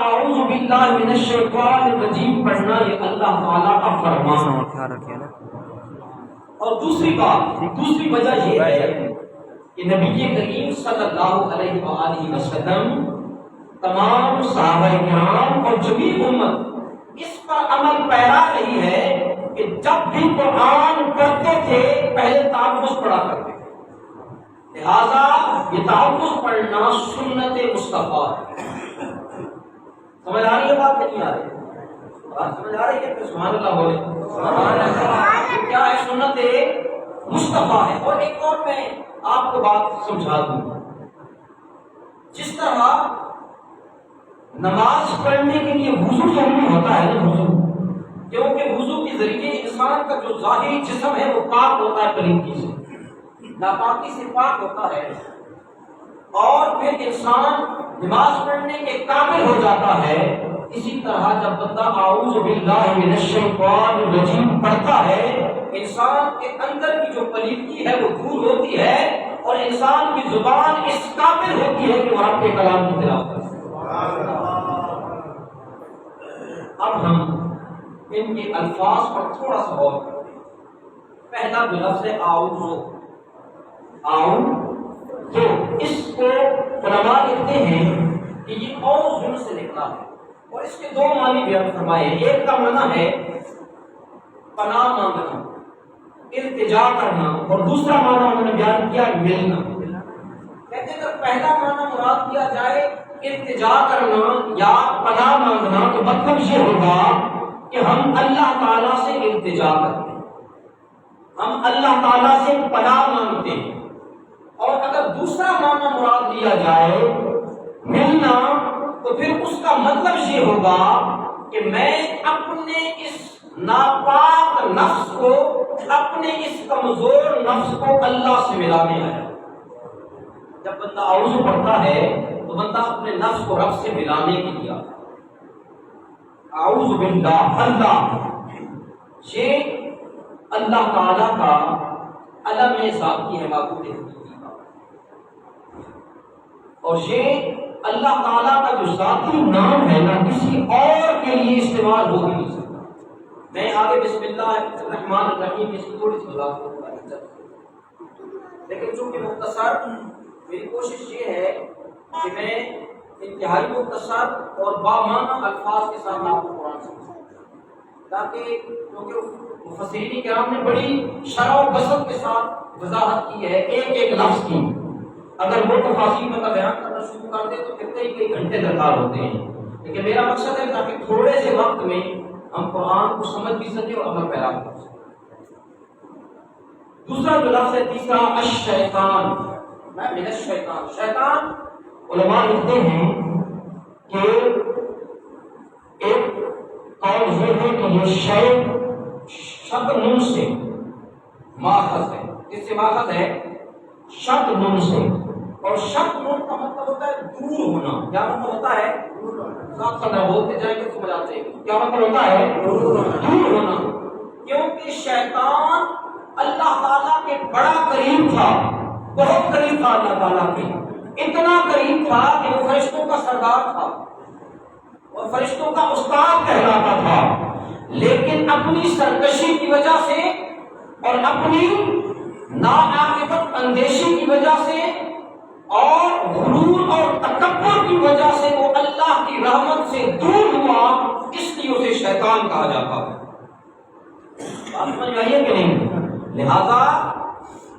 اعوذ باللہ من الشیطان الرجیم پڑھنا یہ اللہ تعالیٰ کا فرمان ہے۔ اور دوسری وجہ یہ ہے کہ نبی کریم صلی اللہ علیہ وآلہ وسلم تمام صحابہ کرام اور جمیع امت اس پر عمل پیرا رہی ہے کہ جب بھی قرآن پڑھتے تھے پہلے تحفظ پڑھا کرتے تھے، لہذا یہ تحفظ پڑھنا سنت مصطفیٰ ہے۔ سمجھ آ رہی ہے بات نہیں آ رہی؟ بات سمجھ آ رہی ہے کہ سبحان اللہ بولے؟ سبحان اللہ کیا ہے؟ سنت مصطفیٰ ہے۔ اور ایک اور میں آپ کو بات سمجھا دوں، جس طرح نماز پڑھنے کے لیے وضو ضروری ہوتا ہے نا، وضو، کیونکہ وضو کے ذریعے انسان کا جو ظاہری جسم ہے وہ پاک ہوتا ہے پلیدگی سے، ناپاکی سے پاک ہوتا ہے، اور پھر انسان نماز پڑھنے کے قابل ہو جاتا ہے۔ اسی طرح جب بندہ اعوذ باللہ من الشیطان الرجیم پڑھتا ہے، انسان کے اندر کی جو پلیدگی ہے وہ دور ہوتی ہے اور انسان کی زبان اس قابل ہوتی ہے کہ وہ آپ کے کلام کی تلاوت کر سکے۔ اب ہم ان کے الفاظ پر تھوڑا سا غور کرتے ہیں۔ پہلا جو لفظ ہے اعوذ، تو اس کو علماء کہتے ہیں کہ یہ اوزن سے نکلا ہے، اور اس کے دو معنی بیان فرمائے ہیں۔ ایک کا معنی ہے پناہ مانگنا، التجا کرنا، اور دوسرا معنی انہوں نے بیان کیا ملنا۔ کہتے ہیں اگر پہلا معنی مراد کیا جائے التجا کرنا یا پناہ مانگنا تو مطلب یہ ہوگا کہ ہم اللہ تعالیٰ سے التجا کرتے ہیں، ہم اللہ تعالیٰ سے پناہ مانگتے ہیں۔ اور اگر دوسرا معنی مراد لیا جائے ملنا تو پھر اس کا مطلب یہ ہوگا کہ میں اپنے اس ناپاک نفس کو، اپنے اس کمزور نفس کو اللہ سے ملانے آیا۔ جب بندہ اعوذ پڑھتا ہے تو بندہ اپنے نفس کو رب سے ملانے کے لیے آتا ہے۔ اعوذ باللہ، اللہ، یہ اللہ تعالیٰ کا علم ذاتی ہے، معبود ہے، اور یہ اللہ تعالیٰ کا جو ذاتی نام ہے نا کسی اور کے لیے استعمال ہو ہی نہیں سکتا۔ میں آگے بسم اللہ الرحمن الرحیم اس کی تھوڑی سی وضاحت کروں، لیکن چونکہ مختصر میری کوشش یہ ہے کہ میں انتہائی مختصر اور بامعنی الفاظ کے ساتھ آپ کو قرآن سمجھاؤں، تاکہ کیونکہ مفسرین کرام نے بڑی شرح و بسط کے ساتھ وضاحت کی ہے ایک ایک لفظ کی۔ اگر وہ تفاصیل میں بیان کرنا شروع کر دے تو کئی گھنٹے درکار ہوتے ہیں، لیکن میرا مقصد ہے تاکہ تھوڑے سے وقت میں ہم قرآن کو سمجھ بھی سکیں اور عمل پیرا کر سکیں۔ دوسرا جو لفظ ہے تیسرا الشیطان، من الشیطان، شیطان علماء لکھتے ہیں کہ ایک قول یہ ہے کہ یہ شد نون سے ماخذ ہے۔ اس سے ماخذ ہے شد نون سے، اور شد نون کا مطلب ہوتا ہے دور ہونا۔ کیا مطلب ہوتا ہے؟ ساتھ ساتھ بولتے جائیں گے سمجھ آتے ہیں کیا مطلب ہوتا ہے؟ دور ہونا۔ کیونکہ شیطان اللہ تعالیٰ کے بڑا قریب تھا، بہت قریب تھا اللہ تعالیٰ کے، اتنا قریب تھا کہ وہ فرشتوں کا سردار تھا اور فرشتوں کا استاد کہلاتا تھا، لیکن اپنی سرکشی کی وجہ سے اور اپنی ناعاقبت اندیشی کی وجہ سے اور غرور اور تکبر کی وجہ سے وہ اللہ کی رحمت سے دور ہوا، اس لیے اسے شیطان کہا جاتا ہے۔ بات سمجھ آئیے کہ نہیں؟ لہذا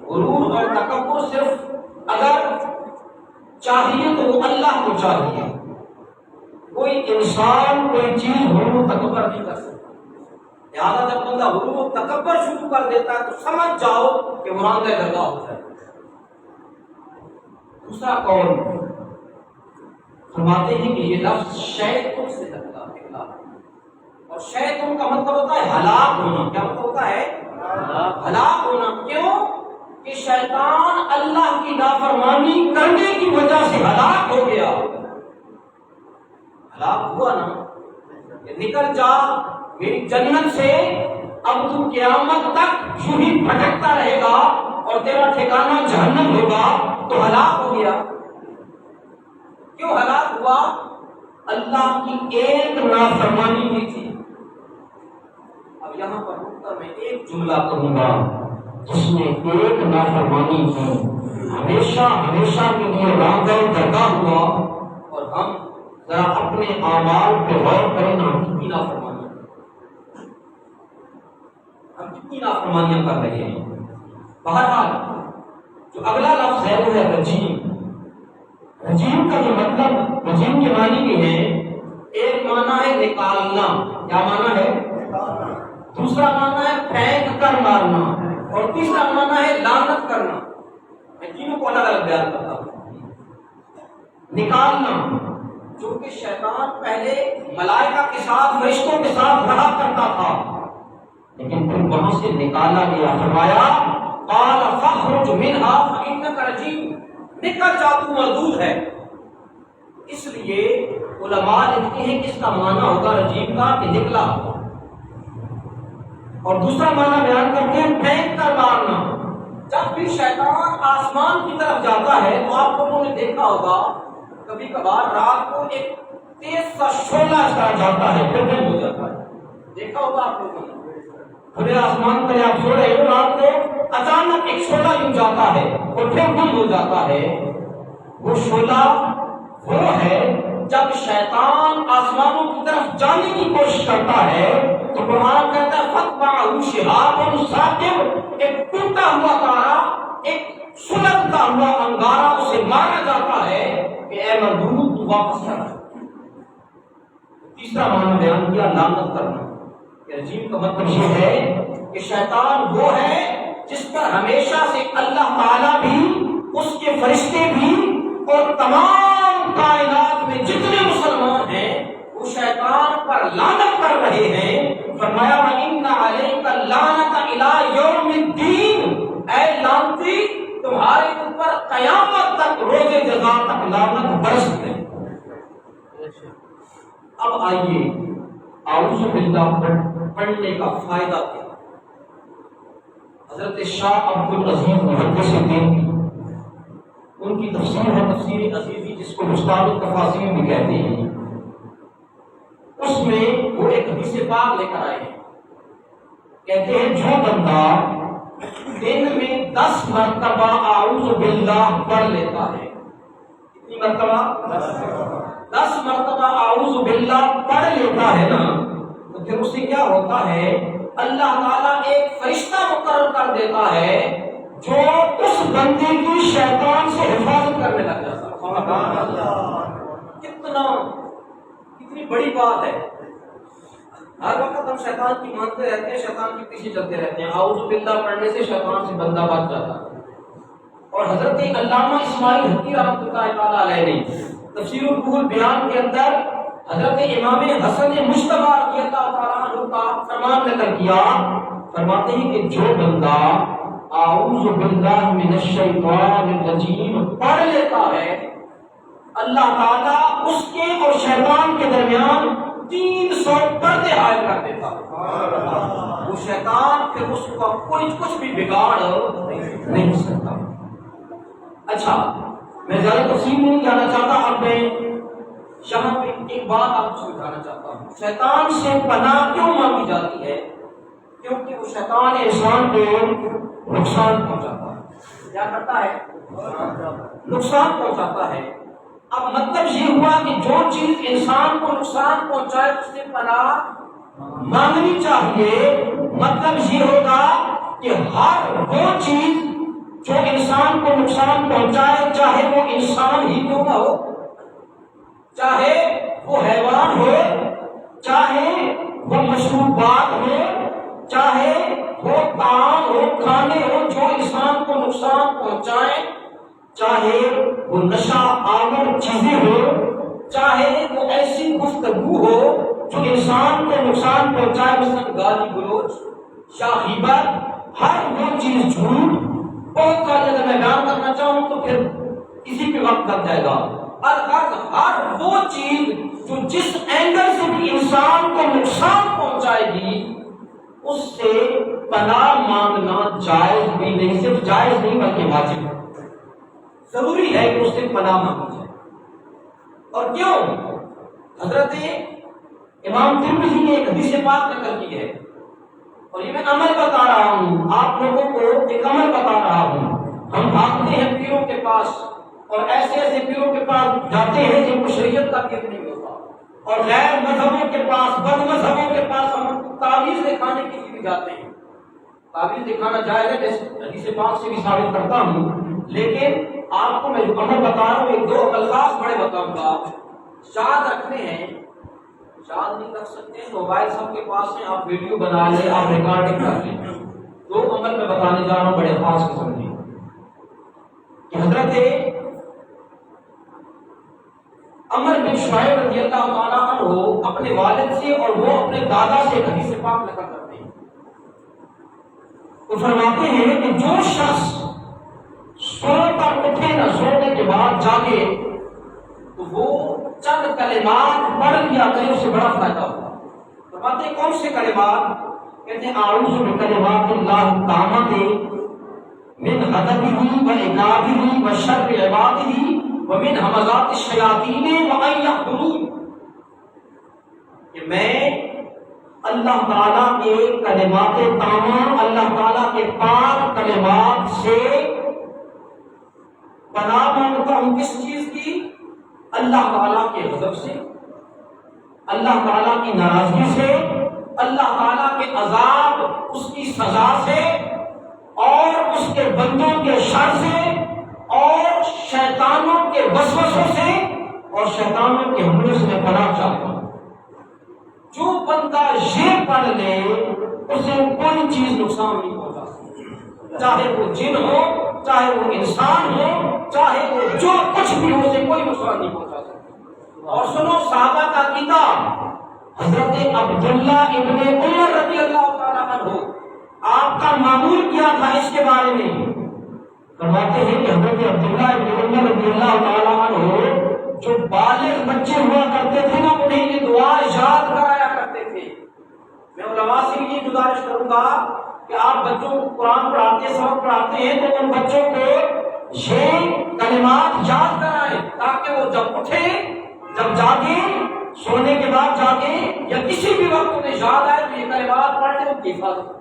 غرور اور تکبر صرف اگر چاہیے تو وہ اللہ کو چاہیے، کوئی انسان کوئی چیز غرور و تکبر نہیں کر سکتا۔ لہذا جب بندہ غرور و تکبر شروع کر دیتا ہے تو سمجھ جاؤ کہ مراد درگاہ ہو جائے۔ دوسرا قول فرماتے ہیں کہ یہ لفظ شیطان سے نکلا، اور شیطان کا مطلب ہوتا ہے ہلاک ہونا۔ کیا مطلب ہوتا ہے؟ ہلاک ہونا۔ کیوں؟ کہ شیطان اللہ کی نافرمانی کرنے کی وجہ سے ہلاک ہو گیا۔ ہلاک ہوا نا کہ نکل جا میری جنت سے، اب تو قیامت تک یوں ہی بھٹکتا رہے گا اور تیرا ٹھکانہ جہنم ہوگا، تو ہلاک ہو گیا۔ کیوں ہلاک ہوا؟ اللہ کی ایک نافرمانی کی تھی. اب یہاں پر رک کر میں ایک جملہ کروں گا، جس نے ایک نافرمانی کی ہمیشہ ہمیشہ کے لیے راندہ درگاہ ہوا. اور ہم ذرا اپنے اعمال پہ غور کریں نا، کتنی نافرمانی، ہم کتنی نافرمانیاں کر رہے ہیں. بہرحال جو اگلا لفظ ہے وہ ہے رجیم. رجیم کا جو مطلب، رجیم کے معنی بھی ہے، ایک معنی ہے نکالنا. کیا معنی ہے؟ دوسرا معنی ہے پھینک کر مارنا، اور تیسرا معنی ہے لعنت کرنا. میں تینوں کو الگ الگ بیان کرتا ہوں. نکالنا، چونکہ شیطان پہلے ملائکہ کے ساتھ، فرشتوں کے ساتھ رہا کرتا تھا، لیکن پھر وہاں سے نکالا گیا. فرمایا قال فاخرج منها فانك رجیم، نکل جا تو مردود ہے. اس لیے علماء لکھتے ہیں کہ اس کا معنی ہوگا رجیم کا کہ نکلا. اور دوسرا معنی بیان کرتے ہیں پھینک کر مارنا. جب بھی شیطان آسمان کی طرف جاتا ہے تو آپ لوگوں نے دیکھا ہوگا کبھی کبھار رات کو ایک تیز سا شعلہ اس طرح جاتا ہے، پھر بند ہو جاتا ہے. دیکھا ہوگا آپ لوگوں نے، کھلے آسمان پر آپ سو رہے ہو، رات کو اچانک ایک شعلہ یوں جاتا ہے اور پھر بند ہو جاتا ہے. وہ شعلہ وہ ہے جب شیطان آسمانوں کی طرف جانے کی کوشش کرتا ہے تو قرآن کہتا ہے فَاتْبَعَهُ شِهَابٌ ثَاقِبٌ، ایک ٹوٹا ہوا تارا، ایک سلگتا ہوا انگارہ اسے مارا جاتا ہے کہ اے مردود تو واپس آ. تیسرا معنی بیان کیا لعنت کرنا. رجیم کا مطلب یہ ہے کہ شیطان وہ ہے جس پر ہمیشہ سے اللہ تعالیٰ بھی، اس کے فرشتے بھی، اور تمام کائنات میں جتنے مسلمان ہیں وہ شیطان پر لعنت کر رہے ہیں. فرمایا وَإِنَّ عَلَيْكَ اللَّعْنَةَ إِلَىٰ يَوْمِ الدِّينِ، اے لعنتی تمہارے اوپر قیامت تک، روز جزا تک لعنت برس گئی. اب آئیے اعوذ باللہ پڑھنے کا فائدہ کیا. حضرت شاہ عبد العزیز محدث دین، ان کی تفسیر ہے تفسیر عزیزی، جس کو استاد التفاسیر بھی کہتے ہیں. اس میں وہ ایک حدیث پاک لے کر آئے ہیں. کہتے ہیں جو بندہ دن میں 10 مرتبہ اعوذ باللہ پڑھ لیتا ہے، کتنی مرتبہ؟ 10 مرتبہ اعوذ باللہ پڑھ لیتا ہے نا، تو پھر اس سے کیا ہوتا ہے؟ اللہ تعالیٰ ایک فرشتہ مقرر کر دیتا ہے جو اس بندے کی شیطان سے حفاظت کرنے لگ جاتا ہے. کتنی بڑی بات ہے. ہر وقت ہم شیطان کی مانتے رہتے ہیں، شیطان کے پیچھے چلتے رہتے ہیں. اعوذ باللہ پڑھنے سے شیطان سے بندہ بچ جاتا ہے. اور حضرت علامہ اسماعیل حقی رحمۃ اللہ تعالیٰ علیہ نے تفسیر الروح البیان کے اندر حضرت امام حسن مجتبی رضی اللہ تعالیٰ عنہ کا فرمان نقل کیا. فرماتے ہیں کہ جو بندہ اعوذ باللہ من الشیطان الرجیم پڑھ لیتا ہے، اللہ تعالیٰ اس کے اور شیطان کے درمیان 300 پردے حائل کر دیتا ہے. وہ شیطان پھر اس کا کچھ بھی بگاڑ نہیں سکتا. اچھا، میں زیادہ تفصیل نہیں جانا چاہتا. اب میں یہاں پہ ایک بات آپ کو سمجھانا چاہتا ہوں. شیطان سے پناہ کیوں مانگی جاتی ہے؟ کیونکہ وہ شیطان انسان کو نقصان پہنچاتا ہے. کیا کرتا ہے؟ نقصان پہنچاتا ہے. اب مطلب یہ ہوا کہ جو چیز انسان کو نقصان پہنچائے اس سے پناہ مانگنی چاہیے. مطلب یہ ہوگا کہ ہر وہ چیز جو انسان کو نقصان پہنچائے، چاہے وہ انسان ہی کیوں نہ ہو، چاہے وہ حیوان ہو، چاہے وہ مشروبات ہو، چاہے وہ طعام ہو، کھانے ہو جو انسان کو نقصان پہنچائیں، چاہے وہ نشہ آور چیزیں ہو، چاہے وہ ایسی گفتگو ہو جو انسان کو نقصان پہنچائے، مثلا گالی گلوچ یا غیبت، ہر وہ چیز جھوٹ. بہت ساری اگر میں بیان کرنا چاہوں تو پھر اسی پہ وقت لگ جائے گا. ہر وہ چیز جو جس اینگل سے بھی انسان کو نقصان پہنچائے گی اس سے پناہ مانگنا جائز بھی نہیں، صرف جائز نہیں بلکہ واجب ہے. ضروری ہے کہ اس سے پناہ مانگی جائے. اور کیوں؟ حضرت امام ترمذی نے ایک حدیث پاک نقل کی ہے اور یہ میں عمل بتا رہا ہوں، آپ لوگوں کو ایک عمل بتا رہا ہوں۔ ہم بھاگتے ہیں پیروں کے پاس اور ایسے ایسے پیروں کے پاس جاتے ہیں جن کو شریعت کا علم نہیں ہوتا، اور غیر مذہبوں کے پاس، بد مذہبوں کے پاس ہم تعویذ دکھانے کے لیے بھی جاتے ہیں۔ تعویذ دکھانا جائز ہے، جیسے حدیث پاک سے بھی ثابت کرتا ہوں، لیکن آپ کو میں جو عمل بتا رہا ہوں ایک دو الفاظ بڑے بتاؤں گا۔ شاد رکھنے ہیں، شاد نہیں رکھ سکتے، موبائل سب کے پاس ہیں، آپ ویڈیو بنا لیں، آپ ریکارڈنگ کر لیں۔ دو عمل میں بتانے جا رہا ہوں بڑے خاص قسم کے کہ حضرت عمر بن شعیب رضی اللہ تعالیٰ عنہ اپنے والد سے اور وہ اپنے دادا سے حدیث پاک نقل کرتے ہیں، تو فرماتے ہیں کہ جو شخص سو کر اٹھے نہ سونے کے بعد جاگے تو وہ چند کلمات پڑھ لیا کرے، اس سے بڑا فائدہ ہوگا۔ فرماتے ہیں کون سے کلمات؟ کہتے ہیں اعوذ بکلمات اللہ التامات من غضبہ وعقابہ وشر عبادہ ومن همزات الشیاطین وان یحضرون، کہ میں اللہ تعالیٰ کے کلمات تامہ، اللہ تعالیٰ کے پاک کلمات سے پناہ مانگتا ہوں۔ کس چیز کی؟ اللہ تعالیٰ کے غضب سے، اللہ تعالیٰ کی ناراضگی سے، اللہ تعالیٰ کے عذاب، اس کی سزا سے، اور اس کے بندوں کے شر سے، اور شیطانوں کے وسوسوں سے، اور شیطانوں کے حملے سے میں پناہ چاہتا ہوں۔ جو بندہ یہ پڑھ لے اسے کوئی چیز نقصان نہیں پہنچا سکتی، چاہے وہ جن ہو، چاہے وہ انسان ہو، چاہے وہ جو کچھ بھی ہو، اسے کوئی نقصان نہیں پہنچا سکتی۔ اور سنو صحابہ کا کتاب حضرت عبداللہ ابن عمر رضی اللہ تعالیٰ عنہ، آپ کا معمول کیا تھا اس کے بارے میں؟ فرماتے ہیں کہ حضرت عبداللہ ابن عمر رضی اللہ تعالیٰ عنہ جو بالغ بچے ہوا کرتے تھے نا، انہیں یہ دعا یاد کرایا کرتے تھے۔ میں علماء سے یہ گزارش کروں گا کہ آپ بچوں کو قرآن پڑھاتے، سبق پڑھاتے ہیں تو ان بچوں کو یہ کلمات یاد کرائیں تاکہ وہ جب اٹھے، جب جاگے، سونے کے بعد جاگے یا کسی بھی وقت انہیں یاد آئے تو یہ کلمات پڑھ لیں، ان کی حفاظت۔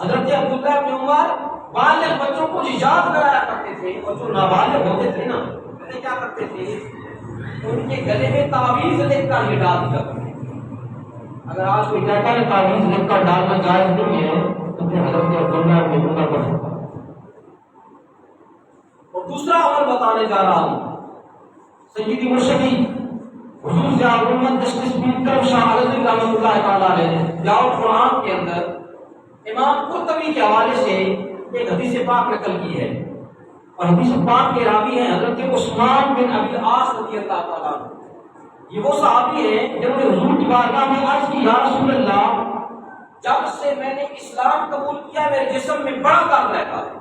حضرت عبداللہ بن عمر بالغ بچوں کو یاد کرایا کرتے تھے، اور جو نابالغ ہوتے تھے نا، پہلے کیا کرتے تھے، ان کے گلے میں تعویذ لکھ کر یہ ڈال دیا کرتے تھے۔ اگر آج کوئی کہتا ہے تعویذ لکھ کر ڈالنا جائز نہیں ہے تو پھر حضرت عبداللہ بن عمر پڑھ سکتا۔ اور دوسرا عمل بتانے جا رہا ہوں، سیدی مرشدی حضور ضیاء الامت جسٹس پیر شاہ علیہ رحمۃ اللہ تعالیٰ علیہ ضیاء القرآن کے اندر امام قرطبی کے حوالے سے ایک حدیث پاک نقل کی ہے، اور حدیث پاک کے راوی ہیں حضرت عثمان بن ابی العاص رضی اللہ تعالیٰ عنہ۔ یہ وہ صحابی ہیں جنہوں نے حضور کی بارگاہ میں عرض کی، یا رسول اللہ، جب سے میں نے اسلام قبول کیا میرے جسم میں بڑا درد رہتا ہے،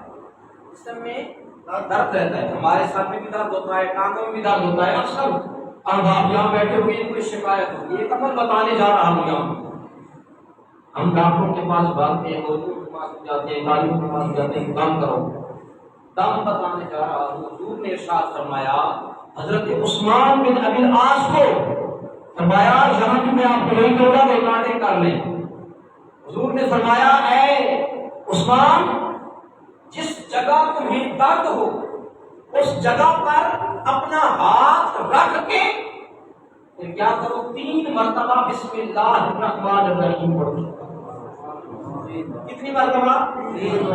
جسم میں درد رہتا ہے، ہمارے ساتھ میں بھی درد ہوتا ہے، ٹانگوں میں بھی درد ہوتا ہے، اکثر اب آپ یہاں بیٹھے ہوئے کوئی شکایت ہوگی، ایک عمل بتانے جا رہا ہوں یہاں۔ ہم ڈاکٹروں کے پاس بھاگتے ہیں، حضور کے پاس جاتے ہیں، تعلیم کے پاس جاتے ہیں، کام کرو، دم بتانے جا رہا ہوں۔ حضور نے ارشاد فرمایا حضرت عثمان بن ابی العاص کو، فرمایا یہاں بھی میں آپ کو نہیں دوں گا، ریکارڈنگ کر لیں۔ حضور نے فرمایا اے عثمان، جس جگہ تمہیں درد ہو اس جگہ پر اپنا ہاتھ رکھ کے پھر کیا کرو، 3 مرتبہ بسم اللہ الرحمن الرحیم پڑھو۔ کتنی مرتبہ؟ 3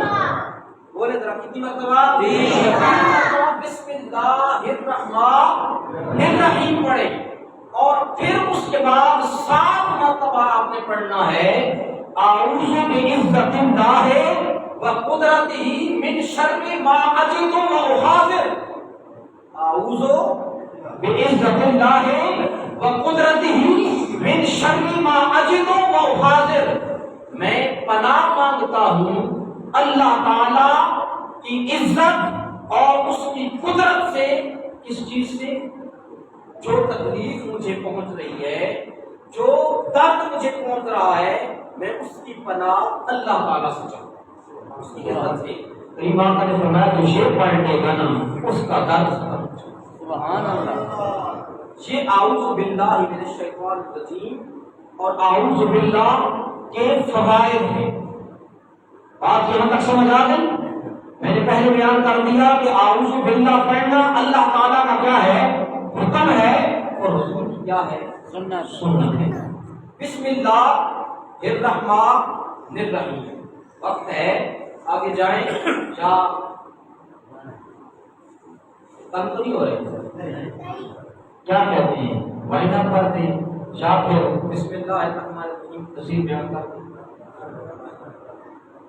بولے ذرا، کتنی مرتبہ؟ 3 مرتبہ بسم اللہ الرحمن الرحیم پڑھے، اور پھر اس کے بعد 7 مرتبہ آپ نے پڑھنا ہے اعوذ بعزت اللہ وقدرتہ من شر ما اجد واحاذر۔ اعوذ بعزت اللہ وقدرتہ من شر ما اجد واحاذر، میں پناہ مانگتا ہوں اللہ تعالی کی عزت اور اس کی قدرت سے۔ کس چیز سے؟ جو تکلیف مجھے پہنچ رہی ہے، جو درد مجھے پہنچ رہا ہے، میں اس کی پناہ اللہ تعالیٰ سے چاہتا ہوں، اس کی عزت سے۔ کریم آقا نے فرمایا جو یہ پڑھ لے گا نا اس کا درد سبحان اللہ، یہ اعوذ باللہ من الشیطان الرجیم اور اعوذ باللہ کے فوائد ہیں. بات یہاں تک سمجھ آ گئی؟ میں نے پہلے بیان کر دیا کہ اعوذ باللہ پڑھنا اللہ تعالیٰ کا کیا ہے؟ حکم ہے، اور رسول کی کیا ہے؟ سنت ہے. بسم اللہ الرحمن الرحیم. وقت ہے آگے جائیں. کیا تنگ تو نہیں ہو رہے؟ کیا کہتے ہیں؟ وائنڈ اپ کرتے ہیں یا پھر بسم اللہ الرحمن الرحیم تفسیر بیان کرتے ہیں؟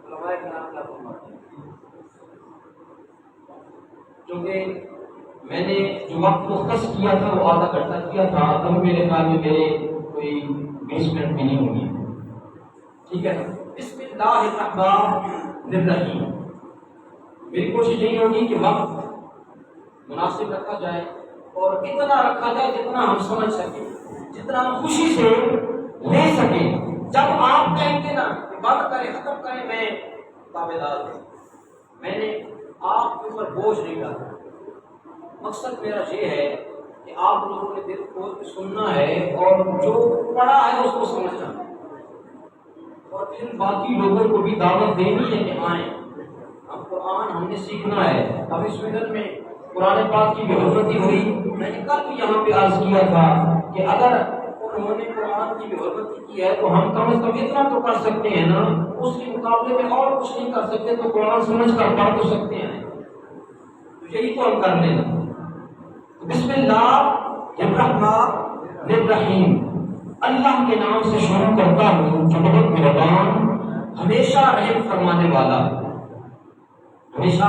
علماء کرام کیا فرماتے ہیں؟ کیونکہ میں نے جو وقت مختص کیا تھا وہ آدھا گھنٹہ کیا تھا، تب میرے خیال میں میرے کوئی 20 منٹ بھی نہیں ہوگی. ٹھیک ہے نا؟ بسم اللہ الرحمن الرحیم. میری کوشش یہی ہوگی کہ وقت مناسب رکھا جائے اور اتنا رکھا جائے جتنا ہم سمجھ سکیں، جتنا ہم خوشی سے لے سکیں. جب آپ کہیں گے نا کہ بند کریں ختم کریں، میں تابع دار ہوں. میں نے آپ کے اوپر بوجھ نہیں ڈالا. مقصد میرا یہ ہے کہ آپ لوگوں نے دل کھول کے سننا ہے اور جو پڑھا ہے اس کو سمجھنا ہے، اور پھر باقی لوگوں کو بھی دعوت دینی ہے کہ آئیں. اب قرآن ہم نے سیکھنا ہے. اب اس مدت میں قرآن پاک کی بے حرمتی ہوئی. میں نے کل بھی یہاں پہ عرض کیا تھا کہ اگر انہوں نے قرآن کی بے حرمتی کی ہے تو ہم کم از کم اتنا تو کر سکتے ہیں نا، اس کے مقابلے میں اور کچھ نہیں کر سکتے تو قرآن سمجھ کر پڑھ تو سکتے ہیں. تو یہی تو ہم کر لیں. بسم اللہ الرحمن الرحیم. اللہ کے نام سے شروع کرتا ہوں جو بہت مہربان ہمیشہ رحم فرمانے والا ہے، ہمیشہ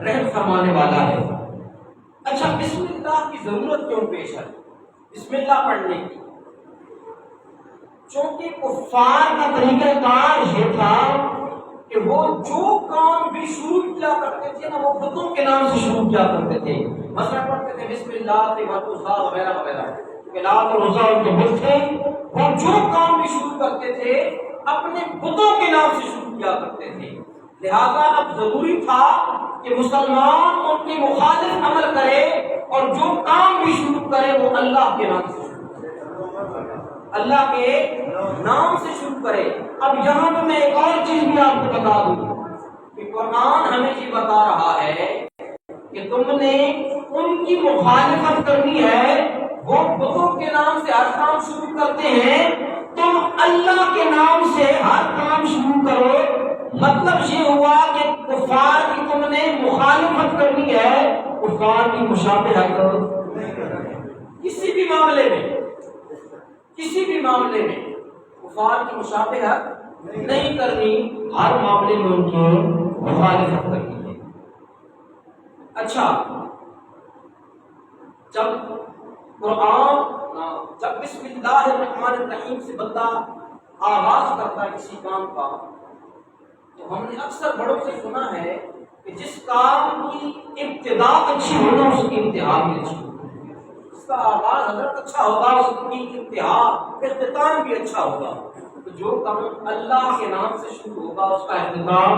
رحم فرمانے والا ہے. اچھا، بسم اللہ کی ضرورت کیوں پیش ہے بسم اللہ پڑھنے کی؟ چونکہ کفار کا طریقہ کار یہ تھا کہ وہ جو کام بھی شروع کیا کرتے تھے نا وہ بتوں کے نام سے شروع کیا کرتے تھے. مثلا پڑھتے تھے بسم اللہ سے وعزا وغیرہ وغیرہ، لات اور عزا ان کے بت تھے. وہ جو کام بھی شروع کرتے تھے اپنے بتوں کے نام سے شروع کیا کرتے تھے. لہذا اب ضروری تھا کہ مسلمان ان کے مخالف عمل کرے اور جو کام بھی شروع کرے وہ اللہ کے نام سے شروع کرے، اللہ کے نام سے شروع کرے. اب یہاں پہ میں ایک اور چیز بھی آپ کو بتا دوں کہ قرآن ہمیں یہ بتا رہا ہے کہ تم نے ان کی مخالفت کرنی ہے. وہ بتوں کے نام سے ہر کام شروع کرتے ہیں، تم اللہ کے نام سے ہر کام شروع کرو. مطلب یہ ہوا کہ کفار کی تم نے مخالفت کرنی ہے، کفار کی مشابہت کسی بھی معاملے میں، کسی بھی معاملے میں کفار کی مشابہت نہیں کرنی، ہر معاملے میں ان کی مخالفت کرنی ہے. اچھا، جب بسم اللہ الرحمن الرحیم سے بندہ آغاز کرتا ہے کسی کام کا، تو ہم نے اکثر بڑوں سے سنا ہے کہ جس کام کی ابتدا اچھی ہونا اس کی انتہا بھی اچھی ہوگی. اس کا آغاز حضرت اچھا ہوگا، اس کی انتہا اختتام بھی اچھا ہوگا. تو جو کام اللہ کے نام سے شروع ہوگا اس کا اختتام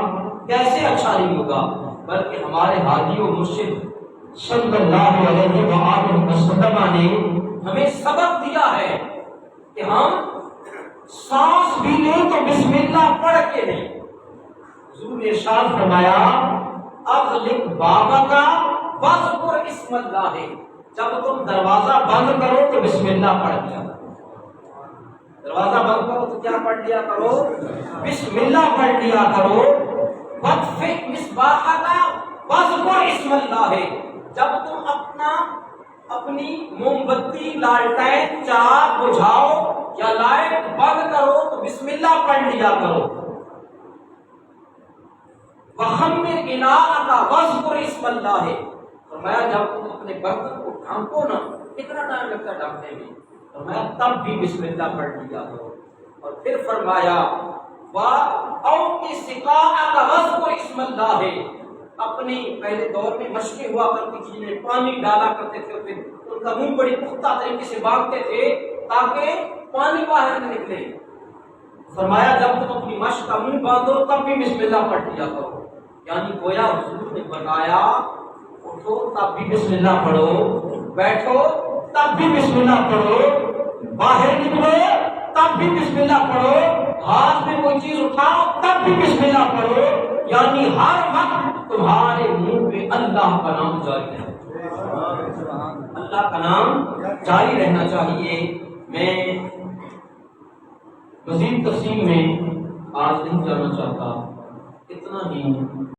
کیسے اچھا نہیں ہوگا؟ بلکہ ہمارے ہادی و مرشد صلی اللہ علیہ وآلہ وسلم نے ہمیں سبق دیا ہے کہ ہم سانس بھی لیں تو بسم اللہ پڑھ کے لیں. حضور نے ارشاد فرمایا اغلق بابک واذکر اسم اللہ. جب تم دروازہ بند کرو تو بسم اللہ پڑھ لیا کرو. دروازہ بند کرو تو کیا پڑھ لیا کرو؟ بسم اللہ پڑھ لیا کرو. واطفئ مصباحک واذکر اسم اللہ. جب تم اپنی موم بتی لالٹین چراغ بجھاؤ یا لائٹ بند کرو تو بسم اللہ پڑھ لیا کرو. وخمر اناءک واذکر اسم اللہ. فرمایا جب تم اپنے برتن کو ڈھانپو نا، کتنا ٹائم لگتا ہے ڈھانپنے میں، فرمایا تب بھی بسم اللہ پڑھ لیا کرو. اور پھر فرمایا وَأَوْقِ سِقَاءَكَ وَاذْكُرِ اسْمَ اللَّهِ. اپنی پہلے دور میں مشقیں ہوا کرتی تھی، میں پانی ڈالا کرتے تھے، پھر ان کا منہ بڑی پختہ طریقے سے باندھتے تھے تاکہ پانی باہر نہ نکلے. فرمایا جب تم اپنی مشق کا منہ باندھو تب بھی بسم اللہ پڑھ لیا کرو. یعنی گویا حضور نے بتایا اٹھو تب بھی بسم اللہ پڑھو، بیٹھو تب بھی بسم اللہ پڑھو، باہر نکلو تب بھی بسم اللہ پڑھو، ہاتھ میں کوئی چیز اٹھاؤ تب بھی بسم اللہ پڑھو، یعنی ہر وقت تمہارے منہ پہ اللہ کا نام جاری ہے، اللہ کا نام جاری رہنا چاہیے۔ میں مزید تفصیل میں آج نہیں جانا چاہتا، اتنا ہی